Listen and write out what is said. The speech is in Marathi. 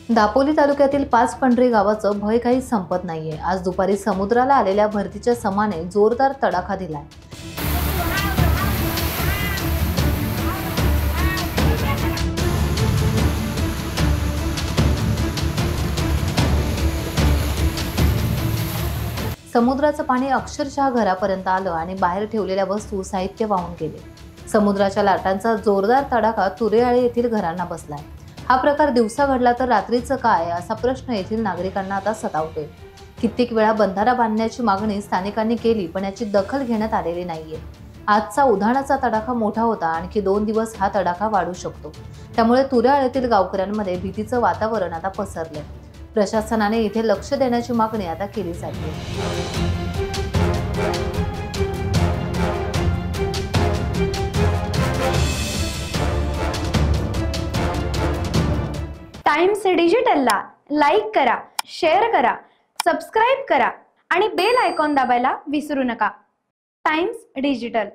दापोली तालुक्यातील पाचपंढरी गावाचं भय काही संपत नाहीये। आज दुपारी समुद्राला आलेल्या भरतीच्या समाने जोरदार तडाखा दिलाय। समुद्राचं पाणी अक्षरशः घरापर्यंत आलं आणि बाहेर ठेवलेल्या वस्तू साहित्य वाहून गेले। समुद्राच्या लाटांचा जोरदार तडाखा तुरेआळे येथील घरांना बसलाय। हा प्रकार दिवसा घडला तर रात्रीचं काय असा प्रश्न येथील नागरिकांना आता सतावतोय। कित्येक वेळा बंधारा बांधण्याची मागणी स्थानिकांनी केली, पण याची दखल घेण्यात आलेली नाहीये। आजचा उधाणाचा तडाखा मोठा होता, आणखी 2 दिवस हा तडाखा वाढू शकतो। त्यामुळे तुरेआळेतील गावकऱ्यांमध्ये भीतीचं वातावरण आता पसरलंय। प्रशासनाने इथे लक्ष देण्याची मागणी आता केली जाते। टाइम्स डिजिटलला लाईक करा, शेअर करा, सबस्क्राईब करा आणि बेल आयकॉन दाबायला विसरू नका। Times digital.